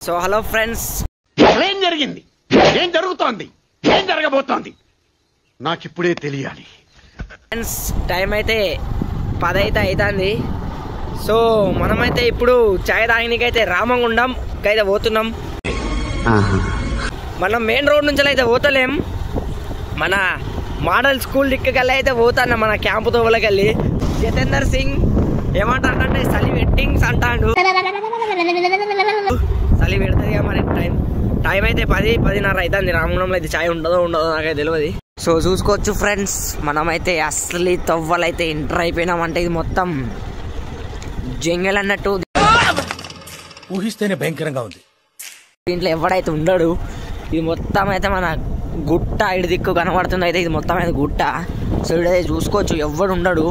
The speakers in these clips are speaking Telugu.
సో హలో ఫ్రెండ్స్, ఏం జరిగింది, ఏం జరుగుతోంది, ఏం జరగబోతోంది నాకు ఇప్పుడే తెలియాలి. ఫ్రెండ్స్ టైం అయితే 10 అయితే అవుతుంది. సో మనమైతే ఇప్పుడు చాయ్ తాగనీకైతే రామగుండం అయితే పోతున్నాం. మనం మెయిన్ రోడ్ నుంచి అయితే పోతలేం, మన మోడల్ స్కూల్ దిక్కుకెళ్ళి అయితే పోతాను. మన క్యాంపు తోవలకెళ్ళి జితేందర్ సింగ్ ఏమంటాడంటే చలి వెట్టింగ్స్ అంటాడు. చలి పెడుతుంది మరి. టైం అయితే 10-10:30 అవుతుంది. రామగుండంలో అయితే చాయ్ ఉండదో నాకైతే తెలియదు. సో చూసుకోవచ్చు ఫ్రెండ్స్, మనమైతే అసలు తవ్వలైతే ఎంటర్ అయిపోయినామంటే ఇది మొత్తం జంగల్ అన్నట్టు. ఊహిస్తేనే భయంకరంగా ఉంది. దీంట్లో ఎవడైతే ఉండడు. ఇది మొత్తం అయితే మన గుట్ట ఇటు దిక్కు కనబడుతుంది. అయితే ఇది మొత్తం అయితే గుట్ట. సో ఇడైతే చూసుకోవచ్చు ఎవడు ఉండడు.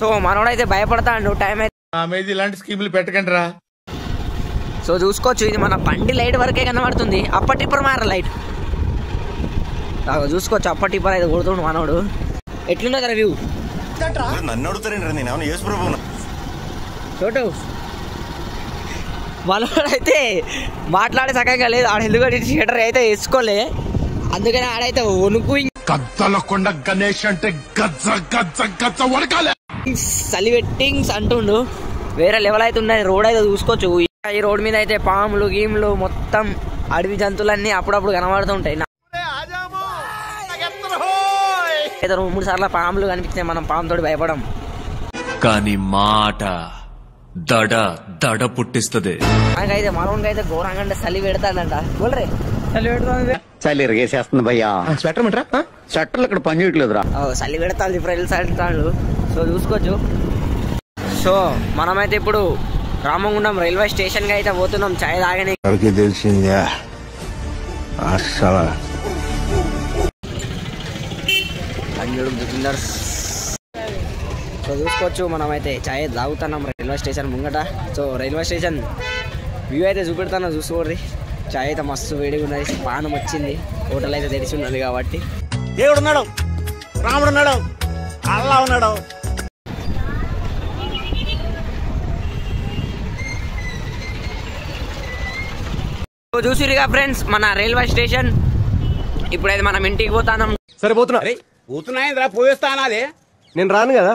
సో మనోడైతే భయపడతాడు. టైం అయితే ఇలాంటి స్కీములు పెట్టకండి రా. సో చూసుకోవచ్చు, ఇది మన బండి లైట్ వరకే కనబడుతుంది. అప్పటిప్పుడు మార లైట్ చూసుకోవచ్చు. అప్పటిప్పుడు అయితే కొడుతుండు మనోడు. ఎట్లున్నది రివ్యూ? నన్ను అడుగుతారండి, నేను యేసు ప్రభువును. చోటు మనోడైతే మాట్లాడే సకంగా లేదు. ఆడ ఎందుకంటే థియేటర్ అయితే వేసుకోలే, అందుకని ఆడైతే వణుకు. గద్దలకొండ గణేష్ అంటే గజ్జ గజ్జ గజ్జ వడకాలే చలి వెట్టింగ్స్ అంటుండు. వేరే లెవెల్ అయితే ఉన్నది. రోడ్ అయితే చూసుకోవచ్చు. ఈ రోడ్ మీద అయితే పాములు గీములు మొత్తం అడవి జంతువులన్నీ అప్పుడప్పుడు కనబడుతుంటాయి. 2-3 సార్లు పాములు కనిపిస్తాయి. మనం పాముతోటి భయపడం, కానీ మాట దడ దడ పుట్టిస్తుంది. నాకైతే మనోనికి అయితే ఘోరంగా అంటే చలి పెడతాడంట. బోల్రే చలి పెడుతుంది. చలి ఇరిగేసేస్తుంది భయ్యా. స్వెటర్ అంటారా? స్వెటర్లు ఇక్కడ పని చేయట్లేదురా. చలి పెడతాడు ఫ్రెండ్స్ అంటాడు. సో చూసుకోవచ్చు. సో మనమైతే ఇప్పుడు రామగుండం రైల్వే స్టేషన్ కి అయితే పోతున్నాం చాయ్ తాగని. తెలిసిందే అసలు సో చూసుకోవచ్చు, మనమైతే చాయ్ తాగుతున్నాం రైల్వే స్టేషన్ ముంగట. సో రైల్వే స్టేషన్ వ్యూ అయితే చూపెడతాను, చూసుకోండి. చాయ్ అయితే మస్తు వేడిగా ఉన్నది. పానం వచ్చింది. హోటల్ అయితే తెరిచి ఉన్నది కాబట్టి. దేవుడు ఉన్నాడు, రాముడు ఉన్నాడు, అల్లా ఉన్నాడు. చూసిరుగా ఫ్రెండ్స్ మన రైల్వే స్టేషన్. ఇప్పుడైతే మనం ఇంటికి పోతాం. సరే పోతున్నా. పోతున్నాయి పోయేస్తా అనాలి. నేను రాను కదా.